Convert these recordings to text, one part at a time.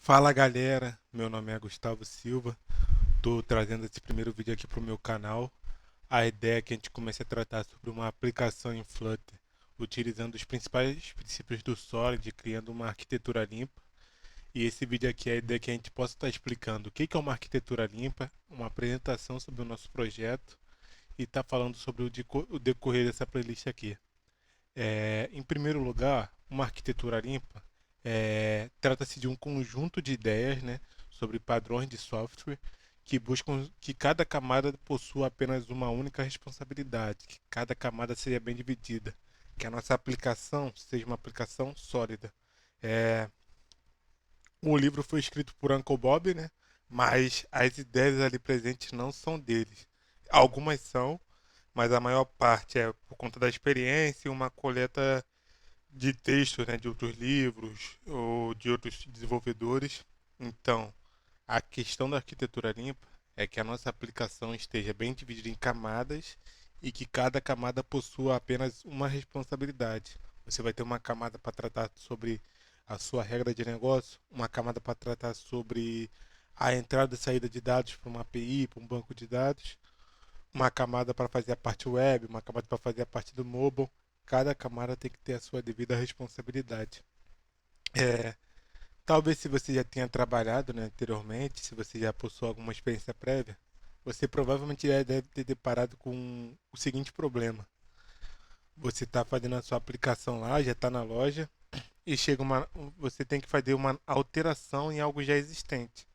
Fala galera, meu nome é Gustavo Silva, estou trazendo esse primeiro vídeo aqui para o meu canal. A ideia é que a gente comece a tratar sobre uma aplicação em Flutter, utilizando os principais princípios do Solid, criando uma arquitetura limpa. E esse vídeo aqui é a ideia que a gente possa estar explicando o que é uma arquitetura limpa, uma apresentação sobre o nosso projeto e estar falando sobre o decorrer dessa playlist aqui. Em primeiro lugar, uma arquitetura limpa trata-se de um conjunto de ideias, né, sobre padrões de software que buscam que cada camada possua apenas uma única responsabilidade, que cada camada seja bem dividida, que a nossa aplicação seja uma aplicação sólida. É, o livro foi escrito por Uncle Bob, né, mas as ideias ali presentes não são deles. Algumas são, mas a maior parte é por conta da experiência e uma coleta de textos, né, de outros livros ou de outros desenvolvedores. Então, a questão da arquitetura limpa é que a nossa aplicação esteja bem dividida em camadas e que cada camada possua apenas uma responsabilidade. Você vai ter uma camada para tratar sobre a sua regra de negócio, uma camada para tratar sobre a entrada e saída de dados para uma API, para um banco de dados, uma camada para fazer a parte web, uma camada para fazer a parte do mobile. Cada camada tem que ter a sua devida responsabilidade. É, talvez se você já tenha trabalhado, né, anteriormente, se você já possui alguma experiência prévia, você provavelmente já deve ter deparado com o seguinte problema. Você está fazendo a sua aplicação lá, já está na loja, e você tem que fazer uma alteração em algo já existente.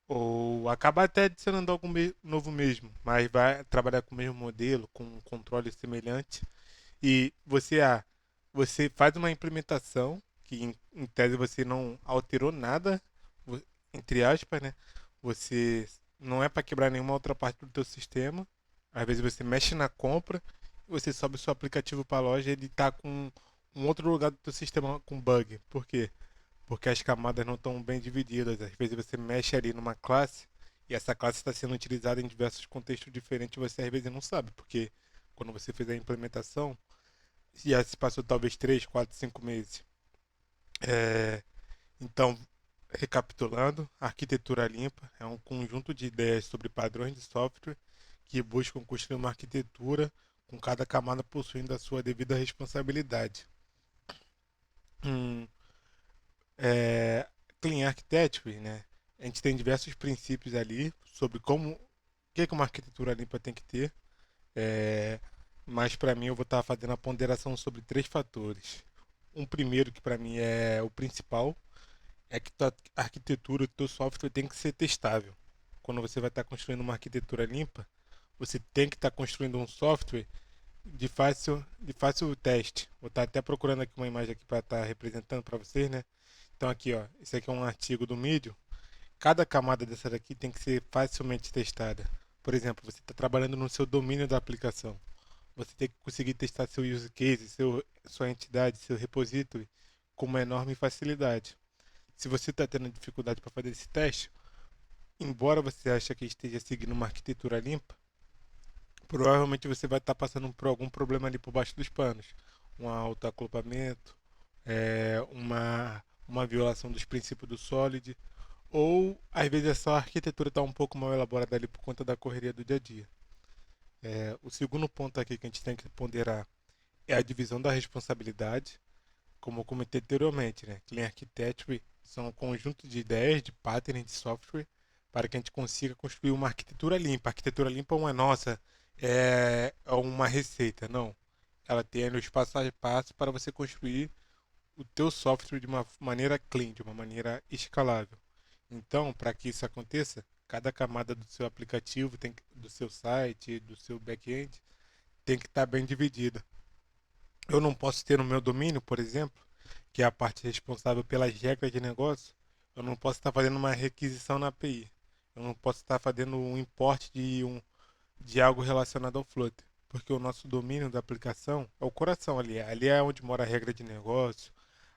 Ou acabar até adicionando algo novo mesmo, mas vai trabalhar com o mesmo modelo, com um controle semelhante. E você faz uma implementação que em tese você não alterou nada, entre aspas, né? Você não é para quebrar nenhuma outra parte do teu sistema. Às vezes você mexe na compra, você sobe o seu aplicativo para a loja, e ele está com um outro lugar do teu sistema com bug. Por quê? Porque as camadas não estão bem divididas. Às vezes você mexe ali numa classe e essa classe está sendo utilizada em diversos contextos diferentes e você às vezes não sabe, porque quando você fez a implementação, já se passou talvez 3, 4, 5 meses. É, então, recapitulando, a arquitetura limpa é um conjunto de ideias sobre padrões de software que buscam construir uma arquitetura com cada camada possuindo a sua devida responsabilidade. Hum, é, Clean Architecture, né? A gente tem diversos princípios ali sobre como o que uma arquitetura limpa tem que ter. É, mas para mim eu vou estar fazendo a ponderação sobre três fatores. Um primeiro que para mim é o principal é que tua arquitetura, o teu software tem que ser testável. Quando você vai estar construindo uma arquitetura limpa, você tem que estar construindo um software de fácil teste. Vou estar até procurando aqui uma imagem aqui para estar representando para vocês, né? Então aqui, ó, esse aqui é um artigo do Medium. Cada camada dessa daqui tem que ser facilmente testada. Por exemplo, você está trabalhando no seu domínio da aplicação. Você tem que conseguir testar seu use case, sua entidade, seu repository com uma enorme facilidade. Se você está tendo dificuldade para fazer esse teste, embora você ache que esteja seguindo uma arquitetura limpa, provavelmente você vai estar passando por algum problema ali por baixo dos panos. Um autoaculpamento, uma violação dos princípios do Solid, ou às vezes essa arquitetura está um pouco mal elaborada ali por conta da correria do dia a dia. O segundo ponto aqui que a gente tem que ponderar é a divisão da responsabilidade, como eu comentei anteriormente, né? Clean Architecture são um conjunto de ideias, de patterns de software, para que a gente consiga construir uma arquitetura limpa. A arquitetura limpa não é nossa, é uma receita, não. Ela tem ali os passo a passo para você construir o teu software de uma maneira clean, de uma maneira escalável. Então, para que isso aconteça, cada camada do seu aplicativo, do seu site, do seu back-end, tem que estar bem dividida. Eu não posso ter no meu domínio, por exemplo, que é a parte responsável pelas regras de negócio, eu não posso estar fazendo uma requisição na API. Eu não posso estar fazendo um import de algo relacionado ao Flutter, porque o nosso domínio da aplicação é o coração ali. Ali é onde mora a regra de negócio,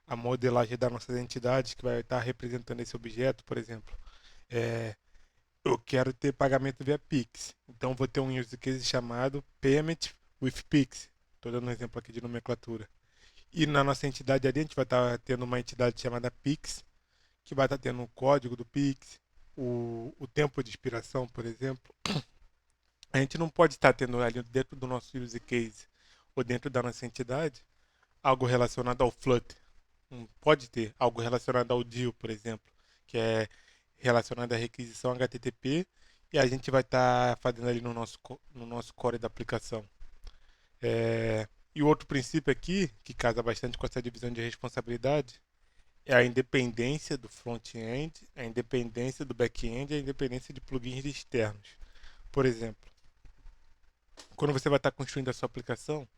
a modelagem das nossas entidades que vai estar representando esse objeto, por exemplo. É, eu quero ter pagamento via Pix. Então vou ter um use case chamado Payment with Pix. Estou dando um exemplo aqui de nomenclatura. E na nossa entidade ali, a gente vai estar tendo uma entidade chamada Pix, que vai estar tendo o código do Pix, o tempo de expiração, por exemplo. A gente não pode estar tendo ali dentro do nosso use case ou dentro da nossa entidade algo relacionado ao Flutter. Não pode ter algo relacionado ao DIL, por exemplo, que é relacionado à requisição HTTP e a gente vai estar fazendo ali no nosso core da aplicação. E o outro princípio aqui, que casa bastante com essa divisão de responsabilidade, é a independência do front-end, a independência do back-end e a independência de plugins externos. Por exemplo, quando você vai estar construindo a sua aplicação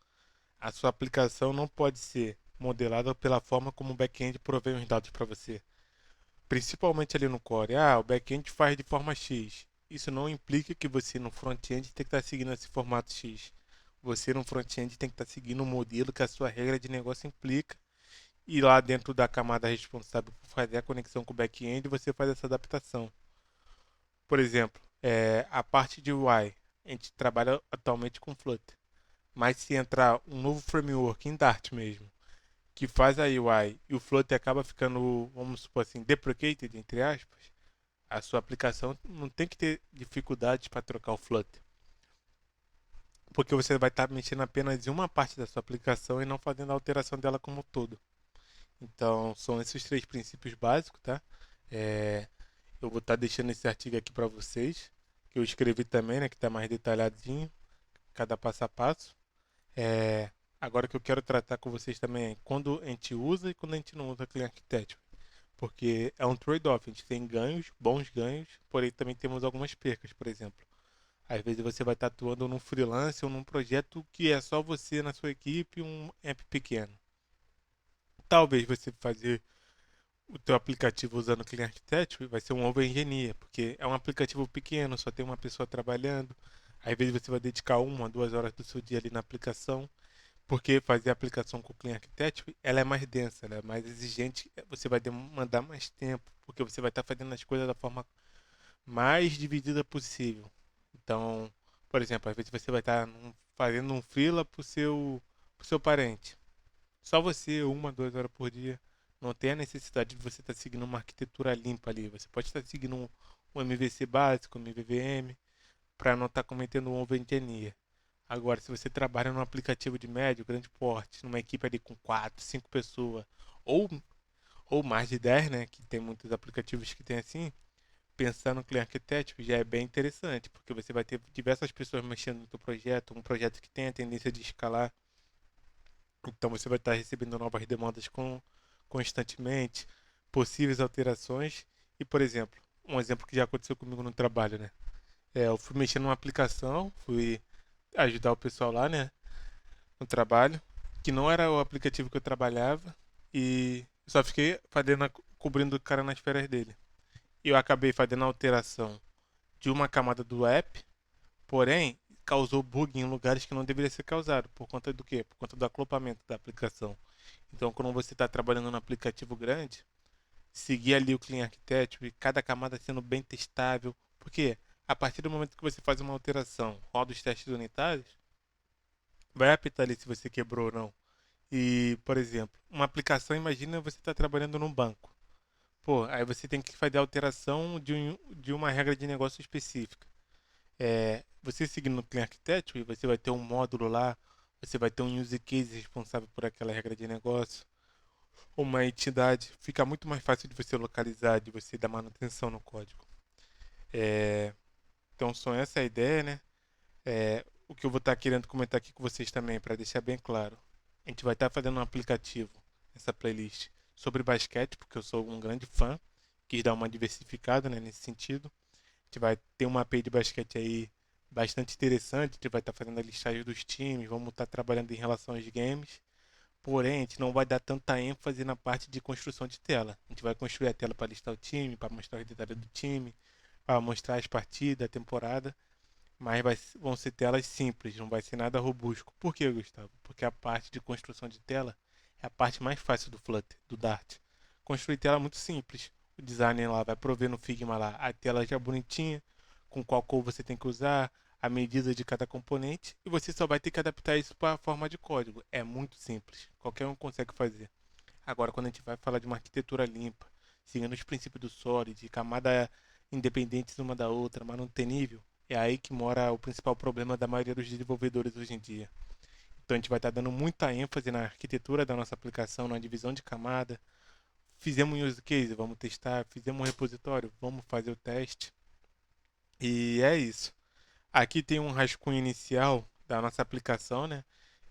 não pode ser modelada pela forma como o back-end provém os dados para você. Principalmente ali no core. O back-end faz de forma X. Isso não implica que você no front-end tem que estar seguindo esse formato X. Você no front-end tem que estar seguindo o modelo que a sua regra de negócio implica. E lá dentro da camada responsável por fazer a conexão com o back-end, você faz essa adaptação. Por exemplo, a parte de UI, a gente trabalha atualmente com Flutter. Mas se entrar um novo framework em Dart mesmo, que faz a UI e o Flutter acaba ficando, vamos supor assim, deprecated, entre aspas, a sua aplicação não tem que ter dificuldades para trocar o Flutter. Porque você vai estar mexendo apenas em uma parte da sua aplicação e não fazendo a alteração dela como um todo. Então, são esses três princípios básicos, tá? É, eu vou estar deixando esse artigo aqui para vocês, que eu escrevi também, né, que está mais detalhadinho, cada passo a passo. É, agora que eu quero tratar com vocês também é quando a gente usa e quando a gente não usa Clean Architecture. Porque é um trade-off, a gente tem ganhos, bons ganhos, porém também temos algumas percas, por exemplo. Às vezes você vai estar atuando num freelance ou num projeto que é só você na sua equipe e um app pequeno. Talvez você fazer o teu aplicativo usando o Clean Architecture vai ser um over-engineer, porque é um aplicativo pequeno, só tem uma pessoa trabalhando. Às vezes você vai dedicar 1 a 2 horas do seu dia ali na aplicação, porque fazer a aplicação com o Clean Architecture, ela é mais densa, ela é mais exigente, você vai demandar mais tempo, porque você vai estar fazendo as coisas da forma mais dividida possível. Então, por exemplo, às vezes você vai estar fazendo um freela pro seu parente. Só você, 1 a 2 horas por dia. Não tem a necessidade de você estar seguindo uma arquitetura limpa ali. Você pode estar seguindo um MVC básico, um MVVM, para não estar cometendo um overengineer. Agora, se você trabalha num aplicativo de médio, grande porte, numa equipe ali com 4, 5 pessoas, ou, ou mais de 10, né? Que tem muitos aplicativos que tem assim, pensar no Clean Architecture já é bem interessante, porque você vai ter diversas pessoas mexendo no seu projeto, um projeto que tem a tendência de escalar. Então você vai estar recebendo novas demandas constantemente, possíveis alterações. E, por exemplo, um exemplo que já aconteceu comigo no trabalho, né? Eu fui mexer numa aplicação, fui ajudar o pessoal lá, né? No trabalho, que não era o aplicativo que eu trabalhava, e só fiquei cobrindo o cara nas férias dele. E eu acabei fazendo a alteração de uma camada do app, porém causou bug em lugares que não deveria ser causado. Por conta do quê? Por conta do acoplamento da aplicação. Então, quando você está trabalhando num aplicativo grande, seguir ali o Clean Architecture, cada camada sendo bem testável, porque a partir do momento que você faz uma alteração, roda os testes unitários, vai apitar ali se você quebrou ou não. E, por exemplo, uma aplicação, imagina você está trabalhando num banco. Pô, aí você tem que fazer a alteração de uma regra de negócio específica. Você seguindo o Clean Architecture, você vai ter um módulo lá, você vai ter um use case responsável por aquela regra de negócio, uma entidade. Fica muito mais fácil de você localizar, de você dar manutenção no código. É, então, só essa a ideia, né? O que eu vou estar querendo comentar aqui com vocês também, para deixar bem claro. A gente vai estar fazendo um aplicativo, essa playlist, sobre basquete, porque eu sou um grande fã, quis dar uma diversificada, né, nesse sentido. A gente vai ter uma API de basquete aí bastante interessante, a gente vai estar fazendo a listagem dos times, vamos estar trabalhando em relação aos games. Porém, a gente não vai dar tanta ênfase na parte de construção de tela. A gente vai construir a tela para listar o time, para mostrar os detalhes do time, para mostrar as partidas, a temporada. Mas vão ser telas simples, não vai ser nada robusto. Por que, Gustavo? Porque a parte de construção de tela é a parte mais fácil do Flutter, do Dart. Construir tela é muito simples. O designer lá vai prover no Figma lá a tela já bonitinha, com qual cor você tem que usar, a medida de cada componente, e você só vai ter que adaptar isso para a forma de código. É muito simples, qualquer um consegue fazer. Agora, quando a gente vai falar de uma arquitetura limpa, seguindo os princípios do Solid, camada independentes uma da outra, mas não tem nível, é aí que mora o principal problema da maioria dos desenvolvedores hoje em dia. Então a gente vai estar dando muita ênfase na arquitetura da nossa aplicação, na divisão de camada. Fizemos um use case, vamos testar. Fizemos um repositório, vamos fazer o teste. E é isso. Aqui tem um rascunho inicial da nossa aplicação, né?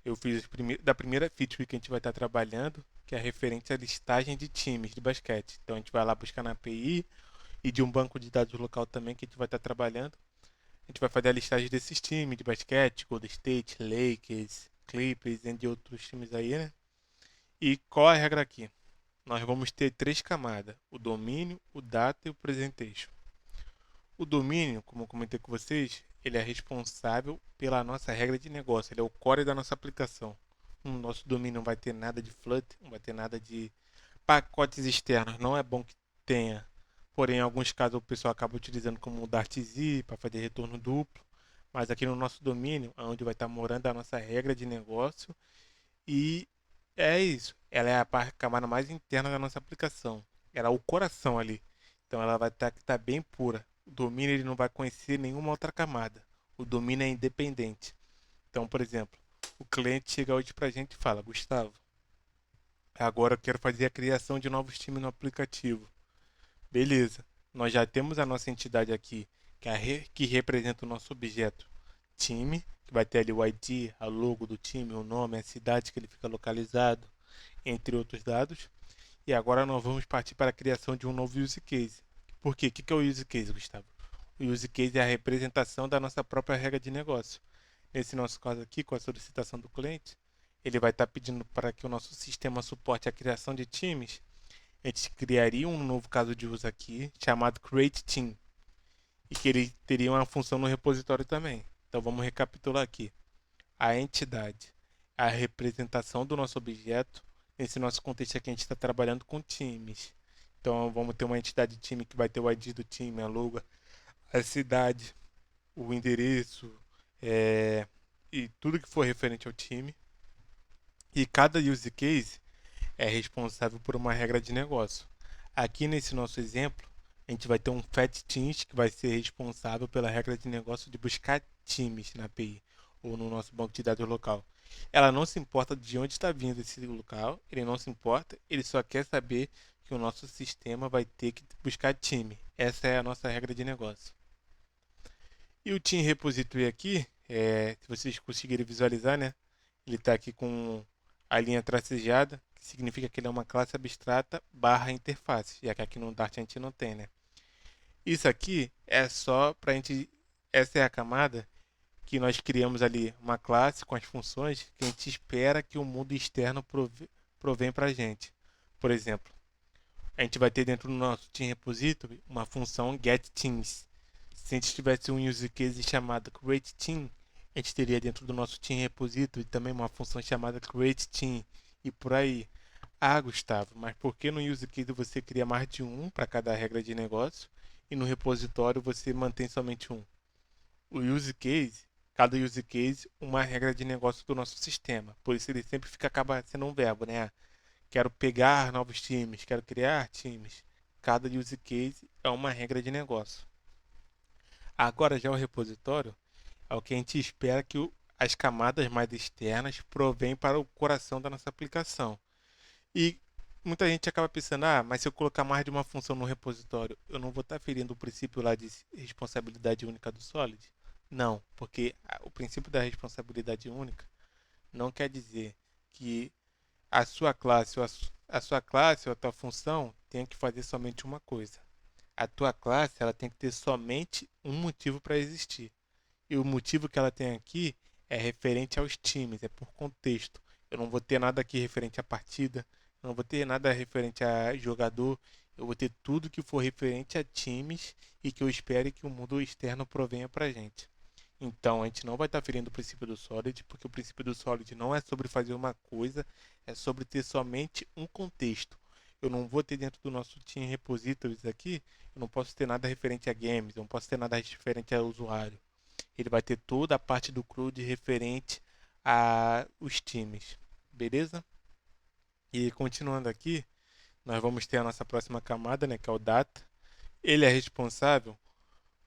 Eu fiz da primeira feature que a gente vai estar trabalhando, que é referente à listagem de times de basquete. Então a gente vai lá buscar na API e de um banco de dados local também que a gente vai estar trabalhando. A gente vai fazer a listagem desses times de basquete, Golden State, Lakers, Clippers, entre outros times aí, né? E qual a regra aqui? Nós vamos ter três camadas: o domínio, o data e o presentation. O domínio, como eu comentei com vocês, ele é responsável pela nossa regra de negócio, ele é o core da nossa aplicação. No nosso domínio não vai ter nada de Flut, não vai ter nada de pacotes externos, não é bom que tenha. Porém, em alguns casos o pessoal acaba utilizando como o Dartz para fazer retorno duplo. Mas aqui no nosso domínio, onde vai estar morando a nossa regra de negócio, e é isso. Ela é a camada mais interna da nossa aplicação. Ela é o coração ali. Então ela vai estar bem pura. O domínio ele não vai conhecer nenhuma outra camada. O domínio é independente. Então, por exemplo, o cliente chega hoje para a gente e fala: Gustavo, agora eu quero fazer a criação de novos times no aplicativo. Beleza. Nós já temos a nossa entidade aqui, que representa o nosso objeto time, que vai ter ali o ID, a logo do time, o nome, a cidade que ele fica localizado, entre outros dados. E agora nós vamos partir para a criação de um novo use case. Por quê? O que é o use case, Gustavo? O use case é a representação da nossa própria regra de negócio. Nesse nosso caso aqui, com a solicitação do cliente, ele vai estar pedindo para que o nosso sistema suporte a criação de times. A gente criaria um novo caso de uso aqui, chamado Create Team, e que ele teria uma função no repositório também. Então vamos recapitular aqui. A entidade, a representação do nosso objeto. Nesse nosso contexto aqui a gente está trabalhando com times. Então vamos ter uma entidade de time que vai ter o ID do time, a logo, a cidade, o endereço e tudo que for referente ao time. E cada use case é responsável por uma regra de negócio. Aqui nesse nosso exemplo, a gente vai ter um Fat Teams que vai ser responsável pela regra de negócio de buscar times na API ou no nosso banco de dados local. Ela não se importa de onde está vindo esse local, ele não se importa, ele só quer saber que o nosso sistema vai ter que buscar time. Essa é a nossa regra de negócio. E o Team Repository aqui, se vocês conseguirem visualizar, né? Ele está aqui com a linha tracejada, que significa que ele é uma classe abstrata barra interface, já que aqui no Dart a gente não tem, né? Isso aqui é só para a gente. Essa é a camada que nós criamos ali, uma classe com as funções que a gente espera que o mundo externo provém para a gente. Por exemplo, a gente vai ter dentro do nosso Team Repository uma função getTeams. Se a gente tivesse um use case chamado createTeam, a gente teria dentro do nosso Team Repository também uma função chamada createTeam e por aí. Ah, Gustavo, mas por que no use case você cria mais de um para cada regra de negócio e no repositório você mantém somente um? O use case, cada use case, uma regra de negócio do nosso sistema. Por isso ele sempre acaba sendo um verbo, né? Quero pegar novos times, quero criar times. Cada use case é uma regra de negócio. Agora já o repositório é o que a gente espera que as camadas mais externas provém para o coração da nossa aplicação. E muita gente acaba pensando, mas se eu colocar mais de uma função no repositório, eu não vou estar ferindo o princípio lá de responsabilidade única do Solid? Não, porque o princípio da responsabilidade única não quer dizer que a sua classe ou a sua classe ou a tua função tem que fazer somente uma coisa. A tua classe ela tem que ter somente um motivo para existir. E o motivo que ela tem aqui é referente aos times, é por contexto. Eu não vou ter nada aqui referente à partida, eu não vou ter nada referente a jogador, eu vou ter tudo que for referente a times e que eu espere que o mundo externo provenha para a gente. Então, a gente não vai estar ferindo o princípio do Solid, porque o princípio do Solid não é sobre fazer uma coisa, é sobre ter somente um contexto. Eu não vou ter dentro do nosso Team Repositories aqui, eu não posso ter nada referente a games, eu não posso ter nada referente a usuário. Ele vai ter toda a parte do CRUD referente a os times, beleza? E continuando aqui, nós vamos ter a nossa próxima camada, né, que é o data. Ele é responsável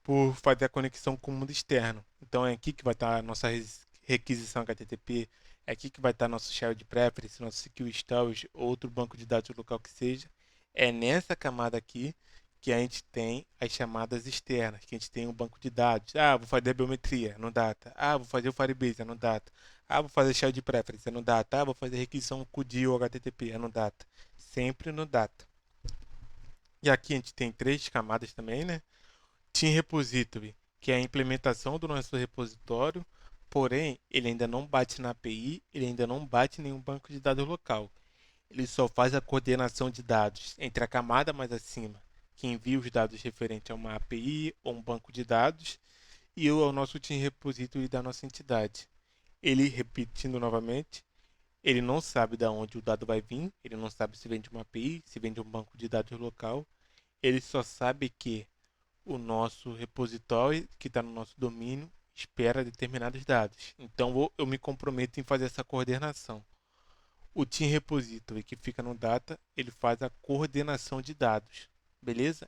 por fazer a conexão com o mundo externo. Então é aqui que vai estar a nossa requisição HTTP, é aqui que vai estar nosso shared preference, nosso secure storage, outro banco de dados local que seja. É nessa camada aqui que a gente tem as chamadas externas, que a gente tem um banco de dados. Ah, vou fazer a biometria no data. Ah, vou fazer o Firebase, é no data. Ah, vou fazer shared preference, é no data. Ah, vou fazer requisição CUDI ou HTTP, é no data. Sempre no data. E aqui a gente tem três camadas também, né? Team Repository, que é a implementação do nosso repositório, porém, ele ainda não bate na API, ele ainda não bate em nenhum banco de dados local. Ele só faz a coordenação de dados entre a camada mais acima, que envia os dados referentes a uma API ou um banco de dados, e o nosso Team Repository da nossa entidade. Ele, repetindo novamente, ele não sabe de onde o dado vai vir, ele não sabe se vem de uma API, se vem de um banco de dados local, ele só sabe que o nosso repositório, que está no nosso domínio, espera determinados dados. Então eu me comprometo em fazer essa coordenação. O Team Repository, que fica no Data, ele faz a coordenação de dados, beleza?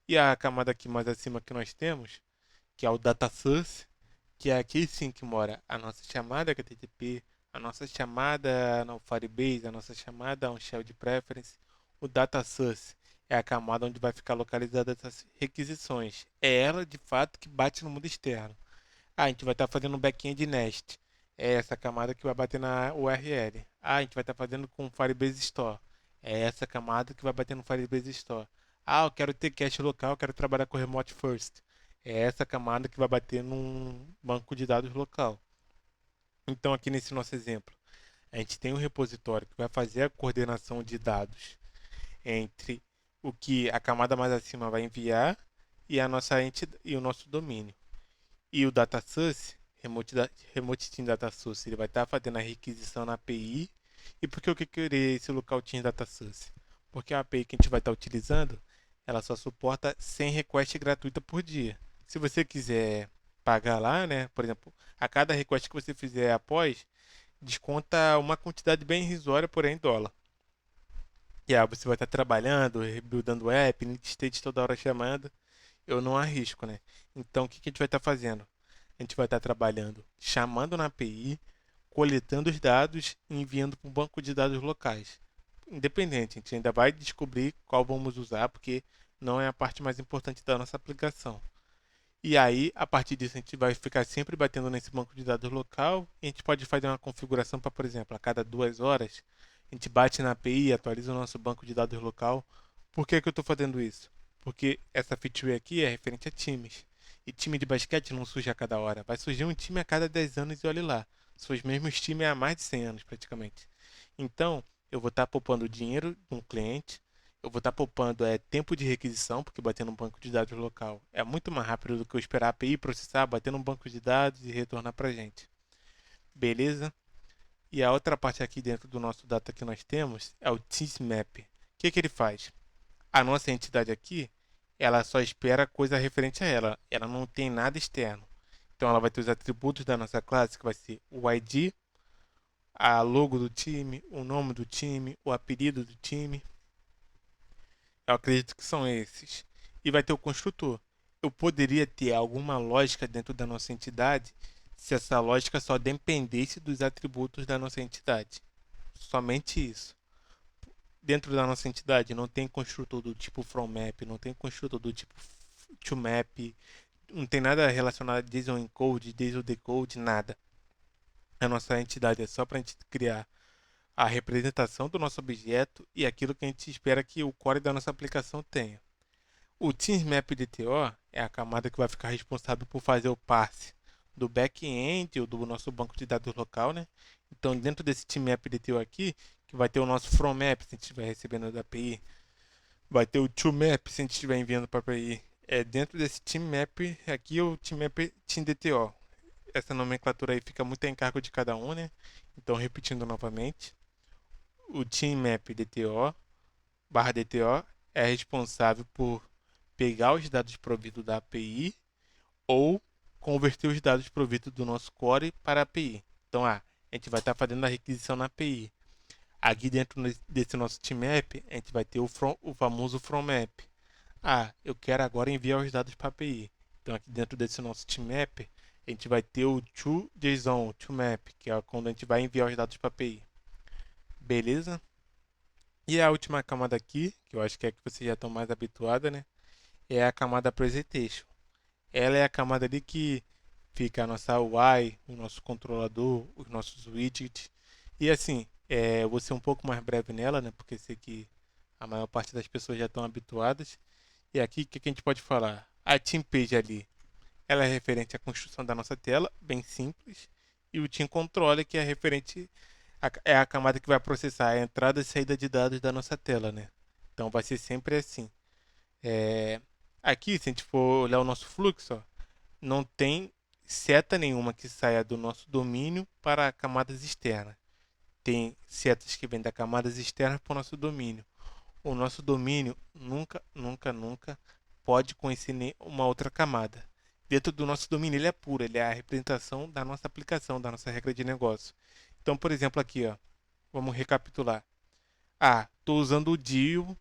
E a camada aqui mais acima que nós temos, que é o Data Source, que é aqui sim que mora a nossa chamada HTTP, a nossa chamada no Firebase, a nossa chamada a um Shell de Preference. O Data Source é a camada onde vai ficar localizada essas requisições. É ela, de fato, que bate no mundo externo. Ah, a gente vai estar fazendo um back-end Nest. É essa camada que vai bater na URL. Ah, a gente vai estar fazendo com Firebase Store. É essa camada que vai bater no Firebase Store. Ah, eu quero ter cache local, eu quero trabalhar com Remote First. É essa camada que vai bater num banco de dados local. Então, aqui nesse nosso exemplo, a gente tem um repositório que vai fazer a coordenação de dados entre o que a camada mais acima vai enviar e a nossa e o nosso domínio. E o data source, Remote Team Data Source, ele vai estar fazendo a requisição na API. E por que eu queria esse local Team Data Source? Porque a API que a gente vai estar utilizando, ela só suporta 100 requests gratuita por dia. Se você quiser pagar lá, né, por exemplo, a cada request que você fizer após, desconta uma quantidade bem irrisória, porém em dólar. E aí você vai estar trabalhando, rebuildando o app, need state toda hora chamando, eu não arrisco, né? Então, o que que a gente vai estar fazendo? A gente vai estar trabalhando chamando na API, coletando os dados e enviando para um banco de dados locais. Independente, a gente ainda vai descobrir qual vamos usar, porque não é a parte mais importante da nossa aplicação. E aí, a partir disso, a gente vai ficar sempre batendo nesse banco de dados local e a gente pode fazer uma configuração para, por exemplo, a cada 2 horas, a gente bate na API e atualiza o nosso banco de dados local. Por que que eu estou fazendo isso? Porque essa feature aqui é referente a times. E time de basquete não surge a cada hora. Vai surgir um time a cada 10 anos e olhe lá. São os mesmos times há mais de 100 anos, praticamente. Então, eu vou estar poupando dinheiro de um cliente, eu vou estar poupando tempo de requisição, porque bater num banco de dados local é muito mais rápido do que eu esperar a API processar, bater num banco de dados e retornar para a gente. Beleza? E a outra parte aqui dentro do nosso data que nós temos é o TeamMap. O que que ele faz? A nossa entidade aqui, ela só espera coisa referente a ela. Ela não tem nada externo. Então ela vai ter os atributos da nossa classe, que vai ser o ID, a logo do time, o nome do time, o apelido do time. Eu acredito que são esses. E vai ter o construtor. Eu poderia ter alguma lógica dentro da nossa entidade se essa lógica só dependesse dos atributos da nossa entidade. Somente isso. Dentro da nossa entidade não tem construtor do tipo FromMap, não tem construtor do tipo ToMap, não tem nada relacionado a JSON Encode, JSON Decode, nada. A nossa entidade é só para a gente criar a representação do nosso objeto e aquilo que a gente espera que o core da nossa aplicação tenha. O TeamMap DTO é a camada que vai ficar responsável por fazer o parse do back-end ou do nosso banco de dados local, né? Então, dentro desse TeamMap DTO aqui, que vai ter o nosso FromMap se a gente estiver recebendo da API, vai ter o ToMap se a gente estiver enviando para a API. Dentro desse TeamMap aqui, o TeamMap TeamDTO. Essa nomenclatura aí fica muito a encargo de cada um, né? Então, repetindo novamente, o TeamMap DTO barra DTO é responsável por pegar os dados providos da API ou converter os dados providos do nosso core para a API. Então, a gente vai estar fazendo a requisição na API. Aqui dentro desse nosso TMap, a gente vai ter o famoso From Map. Ah, eu quero agora enviar os dados para a API. Então aqui dentro desse nosso TMap, a gente vai ter o ToJSON, o ToMap, que é quando a gente vai enviar os dados para a API. Beleza? E a última camada aqui, que eu acho que é a que vocês já estão mais habituados, né? É a camada Presentation. Ela é a camada ali que fica a nossa UI, o nosso controlador, os nossos widgets. E assim, eu vou ser um pouco mais breve nela, né? Porque sei que a maior parte das pessoas já estão habituadas. E aqui, o que a gente pode falar? A team page ali, ela é referente à construção da nossa tela, bem simples. E o team controller, que é referente é a camada que vai processar a entrada e saída de dados da nossa tela, né? Então vai ser sempre assim. É, Aqui, se a gente for olhar o nosso fluxo, ó, não tem seta nenhuma que saia do nosso domínio para camadas externas. Tem setas que vêm da camadas externas para o nosso domínio. O nosso domínio nunca, nunca, nunca pode conhecer uma outra camada. Dentro do nosso domínio ele é puro, ele é a representação da nossa aplicação, da nossa regra de negócio. Então, por exemplo, aqui, ó, vamos recapitular. Ah, estou usando o Dio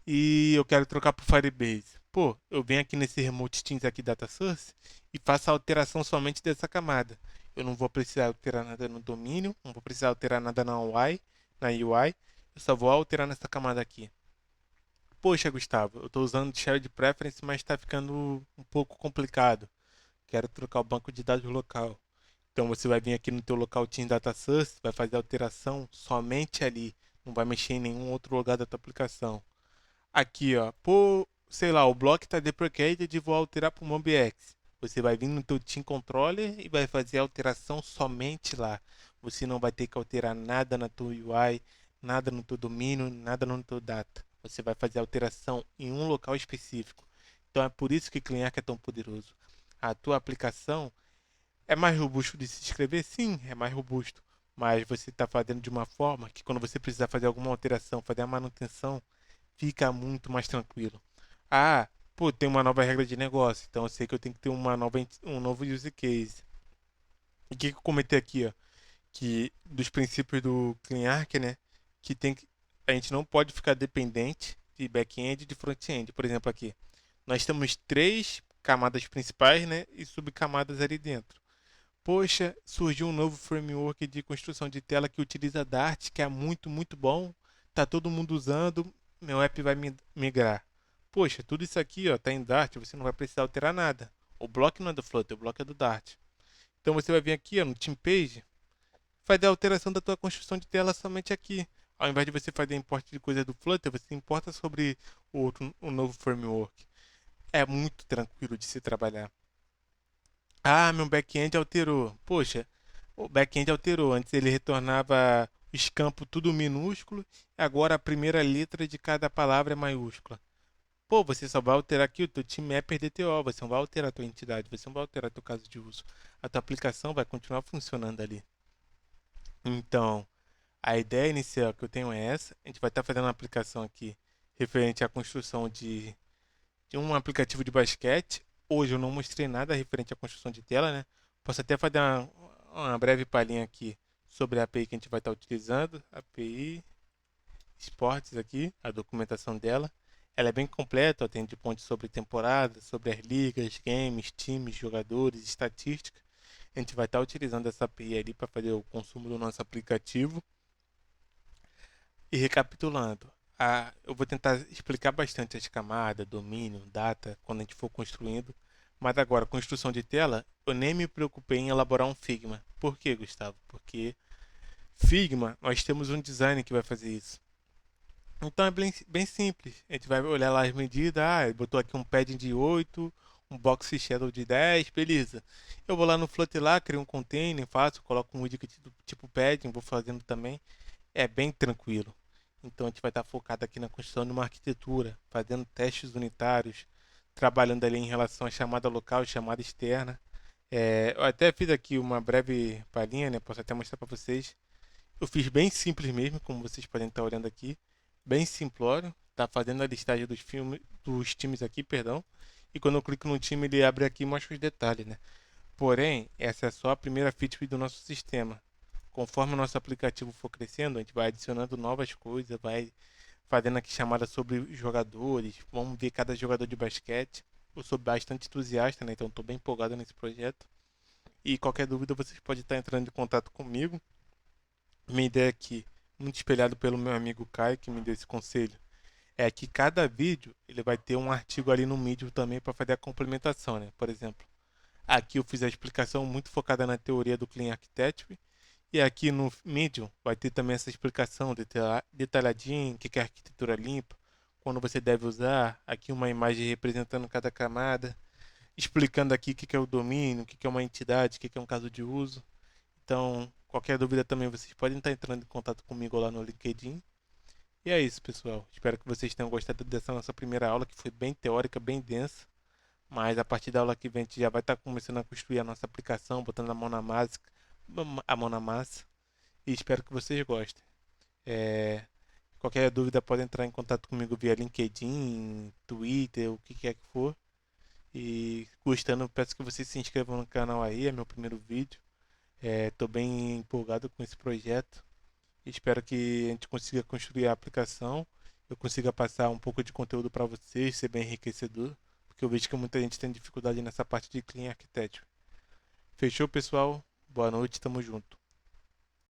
e eu quero trocar para o Firebase. Pô, eu venho aqui nesse Remote Teams aqui Data Source e faço a alteração somente dessa camada. Eu não vou precisar alterar nada no domínio, não vou precisar alterar nada na UI, eu só vou alterar nessa camada aqui. Poxa, Gustavo, eu estou usando Shared Preference, mas está ficando um pouco complicado. Quero trocar o banco de dados local. Então você vai vir aqui no teu local Team Data Source, vai fazer a alteração somente ali, não vai mexer em nenhum outro lugar da tua aplicação. Aqui, ó, pô, sei lá, o bloco está deprecated e vou alterar para o MobX. Você vai vir no teu Team Controller e vai fazer a alteração somente lá. Você não vai ter que alterar nada na tua UI, nada no teu domínio, nada no teu data. Você vai fazer a alteração em um local específico. Então é por isso que o Cleanarch é tão poderoso. A tua aplicação é mais robusto de se escrever? Sim, é mais robusto. Mas você está fazendo de uma forma que quando você precisar fazer alguma alteração, fazer a manutenção, fica muito mais tranquilo. Ah, pô, tem uma nova regra de negócio, então eu sei que eu tenho que ter um novo use case. E o que eu comentei aqui, ó? Que dos princípios do Cleanarch, né? Que a gente não pode ficar dependente de back-end e de front-end. Por exemplo, aqui, nós temos três camadas principais, né? E subcamadas ali dentro. Poxa, surgiu um novo framework de construção de tela que utiliza Dart, que é muito, muito bom. Tá todo mundo usando, meu app vai migrar. Poxa, tudo isso aqui, ó, tá em Dart, você não vai precisar alterar nada. O bloco não é do Flutter, o bloco é do Dart. Então você vai vir aqui, ó, no Team Page, fazer a alteração da tua construção de tela somente aqui. Ao invés de você fazer import de coisa do Flutter, você importa sobre o novo framework. É muito tranquilo de se trabalhar. Ah, meu back-end alterou. Poxa, o back-end alterou. Antes ele retornava os campos tudo minúsculo, agora a primeira letra de cada palavra é maiúscula. Pô, você só vai alterar aqui o teu time é DTO, você não vai alterar a tua entidade, você não vai alterar teu caso de uso. A tua aplicação vai continuar funcionando ali. Então, a ideia inicial que eu tenho é essa. A gente vai estar fazendo uma aplicação aqui referente à construção de um aplicativo de basquete. Hoje eu não mostrei nada referente à construção de tela, né? Posso até fazer uma breve palhinha aqui sobre a API que a gente vai estar utilizando. API Esportes aqui, a documentação dela. Ela é bem completa, ó, tem de pontos sobre temporada, sobre as ligas, games, times, jogadores, estatística. A gente vai estar utilizando essa API ali para fazer o consumo do nosso aplicativo. E recapitulando, eu vou tentar explicar bastante as camadas, domínio, data, quando a gente for construindo. Mas agora, construção de tela, eu nem me preocupei em elaborar um Figma. Por quê, Gustavo? Porque Figma, nós temos um design que vai fazer isso. Então é bem simples. A gente vai olhar lá as medidas. Ah, ele botou aqui um padding de 8, um box shadow de 10, beleza. Eu vou lá no Flutter lá, crio um container, faço, coloco um widget do tipo padding, vou fazendo também. É bem tranquilo. Então a gente vai estar focado aqui na construção de uma arquitetura, fazendo testes unitários, trabalhando ali em relação à chamada local e chamada externa. Eu até fiz aqui uma breve palhinha, né? Posso até mostrar para vocês. Eu fiz bem simples mesmo, como vocês podem estar olhando aqui. Bem simplório. Tá fazendo a listagem dos times aqui, perdão. E quando eu clico no time, ele abre aqui e mostra os detalhes, né? Porém, essa é só a primeira feature do nosso sistema. conforme o nosso aplicativo for crescendo, a gente vai adicionando novas coisas, vai fazendo aqui chamada sobre os jogadores, vamos ver cada jogador de basquete. Eu sou bastante entusiasta, né? Então estou bem empolgado nesse projeto. E qualquer dúvida vocês podem estar entrando em contato comigo. Minha ideia aqui, muito espelhado pelo meu amigo Caio, que me deu esse conselho, é que cada vídeo ele vai ter um artigo ali no Medium também para fazer a complementação, né? Por exemplo, aqui eu fiz a explicação muito focada na teoria do Clean Architecture. E aqui no Medium vai ter também essa explicação detalhadinha, o que é arquitetura limpa, quando você deve usar, aqui uma imagem representando cada camada, explicando aqui o que é o domínio, o que é uma entidade, o que é um caso de uso. Então, qualquer dúvida também vocês podem estar entrando em contato comigo lá no LinkedIn. E é isso, pessoal. Espero que vocês tenham gostado dessa nossa primeira aula, que foi bem teórica, bem densa. Mas a partir da aula que vem a gente já vai estar começando a construir a nossa aplicação, botando a mão na massa. E espero que vocês gostem. É, qualquer dúvida pode entrar em contato comigo via LinkedIn, Twitter, o que quer que for. E gostando, peço que vocês se inscrevam no canal aí, é meu primeiro vídeo. Estou bem empolgado com esse projeto. Espero que a gente consiga construir a aplicação. Eu consiga passar um pouco de conteúdo para vocês, ser bem enriquecedor. Porque eu vejo que muita gente tem dificuldade nessa parte de Clean Architecture. Fechou, pessoal? Boa noite, tamo junto.